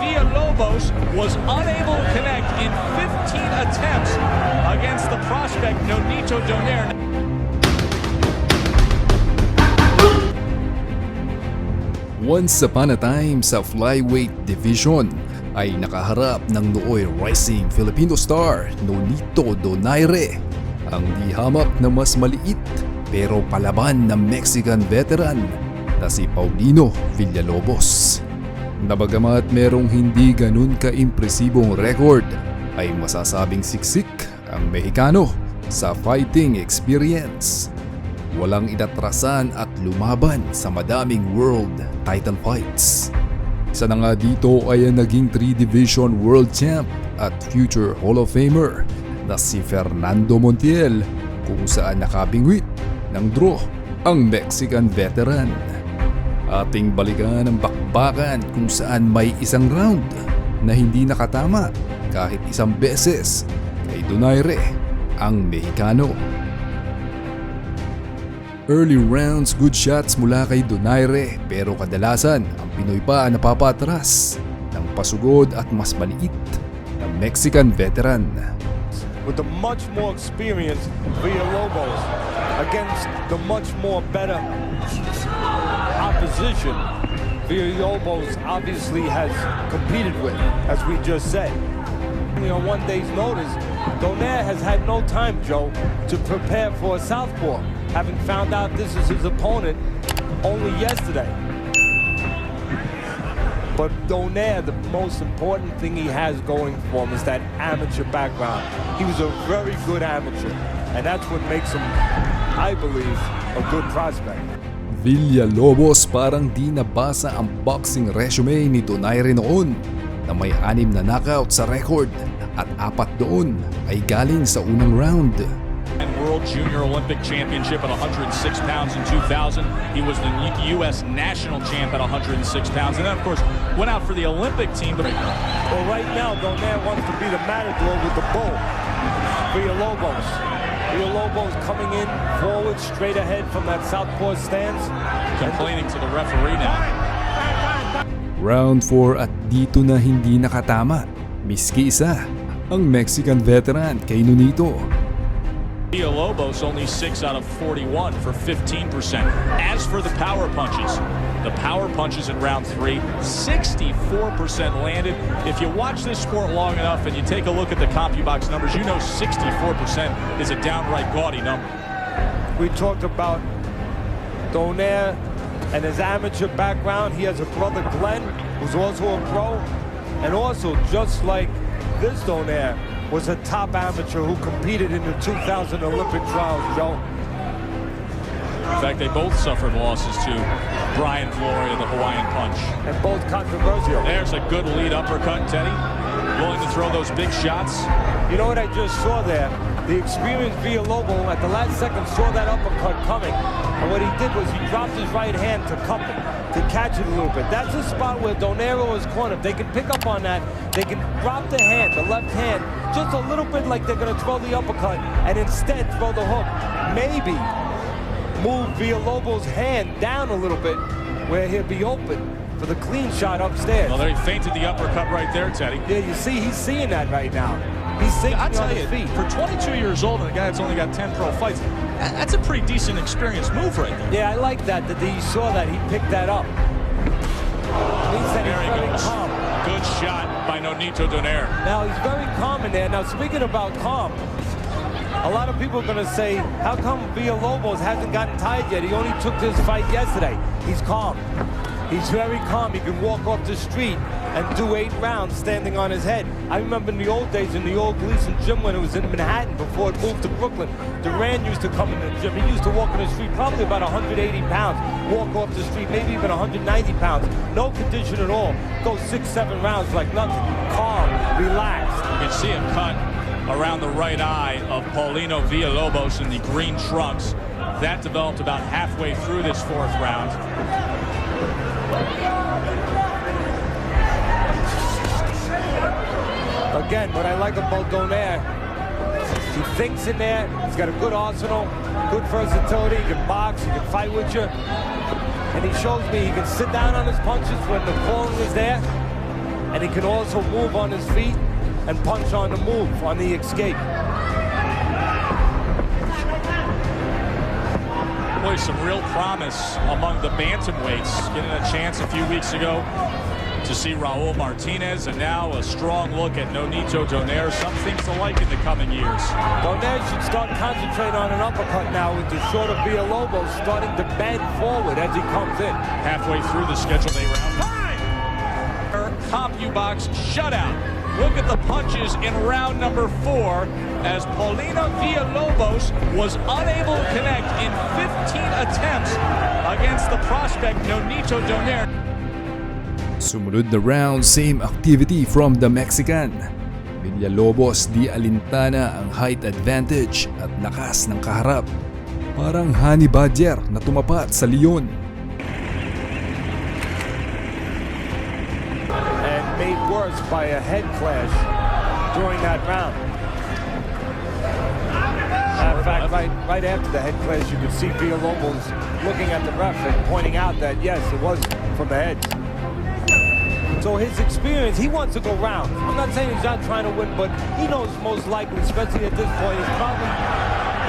Villalobos was unable to connect in 15 attempts against the prospect Nonito Donaire. Once upon a time sa flyweight division ay nakaharap ng nooy rising Filipino star Nonito Donaire ang di hamak na mas maliit pero palaban ng Mexican veteran na si Paulino Villalobos. Nabagamat merong hindi ganun ka-impresibong record ay masasabing siksik ang Mexicano sa fighting experience. Walang inatrasan at lumaban sa madaming world title fights. Isa na nga dito ay ang naging 3-division world champ at future Hall of Famer na si Fernando Montiel kung saan nakabingwit ng draw ang Mexican veteran. Ating balikan ang bakbakan kung saan may isang round na hindi nakatama kahit isang beses kay Donaire ang Mexicano. Early rounds, good shots mula kay Donaire pero kadalasan ang Pinoy pa napapatras ng pasugod at mas maliit na Mexican veteran. With the much more experienced Villalobos against the much more better opposition Villalobos obviously has competed with, as we just said. Only on one day's notice, Donaire has had no time, Joe, to prepare for a southpaw, having found out this is his opponent only yesterday. But Donaire, the most important thing he has going for him is that amateur background. He was a very good amateur, and that's what makes him, I believe, a good prospect. Villalobos parang di nabasa ang boxing resume ni Donaire noon na may 6 na knockout sa record at 4 doon ay galing sa unang round. And World Junior Olympic Championship at 106 pounds in 2000. He was the U.S. national champ at 106 pounds. And then, of course, went out for the Olympic team. But well, right now, Donaire wants to be the matador with the bull. Villalobos. Villalobos coming in forward, straight ahead from that southpaw stance. Complaining to the referee now. Round 4 at dito na hindi nakatama. Miski isa, ang Mexican veteran kay Nonito. Villalobos only 6 out of 41 for 15%. As for the power punches in round 3, 64% landed. If you watch this sport long enough and you take a look at the CompuBox numbers, you know 64% is a downright gaudy number. We talked about Donaire and his amateur background. He has a brother, Glenn, who's also a pro. And also, just like this Donaire, was a top amateur who competed in the 2000 Olympic trials, Joe. In fact, they both suffered losses to Brian Flory and the Hawaiian Punch. And both controversial. There's a good lead uppercut, Teddy. Willing to throw those big shots. You know what I just saw there? The experienced Villalobos at the last second saw that uppercut coming. And what he did was he dropped his right hand to cup it, to catch it a little bit. That's a spot where Donaire is cornered. They can pick up on that. They can drop the hand, the left hand, just a little bit like they're going to throw the uppercut and instead throw the hook. Maybe move Villalobos' hand down a little bit where he'll be open for the clean shot upstairs. Well, there he feinted the uppercut right there, Teddy. Yeah, you see, he's seeing that right now. He's thinking I tell on you, his feet. for 22 years old and a guy that's only got 10 pro fights, that's a pretty decent experience move right there. Yeah, I like that he saw that, he picked that up. Means that he's very calm. Good shot by Nonito Donaire. Now, he's very calm in there. Now, speaking about calm, a lot of people are going to say, how come Villalobos hasn't gotten tired yet? He only took this fight yesterday. He's calm. He's very calm. He can walk off the street and do 8 rounds standing on his head. I remember in the old days, in the old Gleason gym when it was in Manhattan before it moved to Brooklyn, Duran used to come in the gym. He used to walk in the street probably about 180 pounds, walk off the street maybe even 190 pounds. No condition at all. Go 6-7 rounds like nothing. Calm, relaxed. You can see a cut around the right eye of Paulino Villalobos in the green trunks. That developed about halfway through this 4th round. Again, what I like about Donaire, he thinks in there, he's got a good arsenal, good versatility, he can box, he can fight with you. And he shows me he can sit down on his punches when the falling is there, and he can also move on his feet and punch on the move, on the escape. Boy, some real promise among the bantamweights. Getting a chance a few weeks ago to see Raul Martinez, and now a strong look at Nonito Donaire. Some things to like in the coming years. Donaire should start concentrating on an uppercut now with the shorter Villalobos starting to bend forward as he comes in. Halfway through the scheduled A-round. CompuBox shutout. Look at the punches in round number 4 as Paulina Villalobos was unable to connect in 15 attempts against the prospect Nonito Donaire. Sumunod na round, same activity from the Mexican. Villalobos di alintana ang height advantage at lakas ng kaharap. Parang honey badger na tumapat sa leon. And made worse by a head clash during that round. In fact, right after the head clash, you could see Villalobos looking at the ref and pointing out that, yes, it was from the head. So his experience, he wants to go round. I'm not saying he's not trying to win, but he knows most likely, especially at this point, he's probably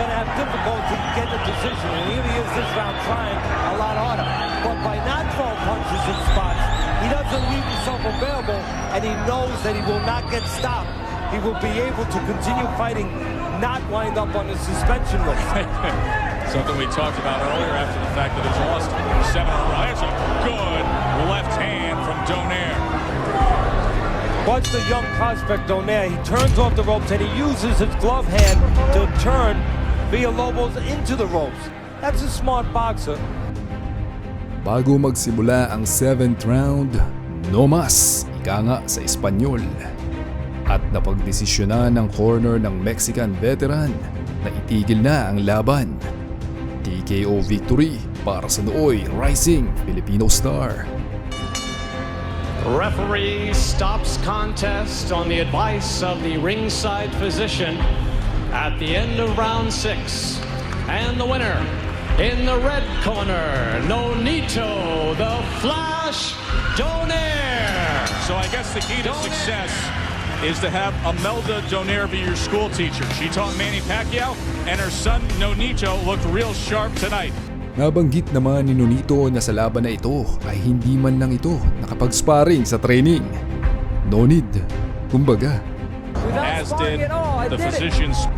going to have difficulty getting a decision. And here he is this round trying a lot harder. But by not throwing punches in spots, he doesn't leave himself available, and he knows that he will not get stopped. He will be able to continue fighting, not wind up on the suspension list. Something we talked about earlier after the fact that he's lost 7 in a row. That's a good left hand from Donaire. Watch the young prospect Donaire. He turns off the ropes and he uses his glove hand to turn Villalobos into the ropes. That's a smart boxer. Bago magsimula ang 7th round, no mas, ika nga sa Espanyol. At napagdesisyonan ng corner ng Mexican veteran na itigil na ang laban. TKO victory para sa nooy rising Filipino star. Referee stops contest on the advice of the ringside physician at the end of round 6. And the winner in the red corner, Nonito the Flash Donaire. So I guess the key to success is to have Imelda Donaire be your school teacher. She taught Manny Pacquiao, and her son Nonito looked real sharp tonight. Nabanggit naman ni Nonito na sa laban na ito ay hindi man lang ito nakapag-sparring sa training. No need, kumbaga. As did the physicians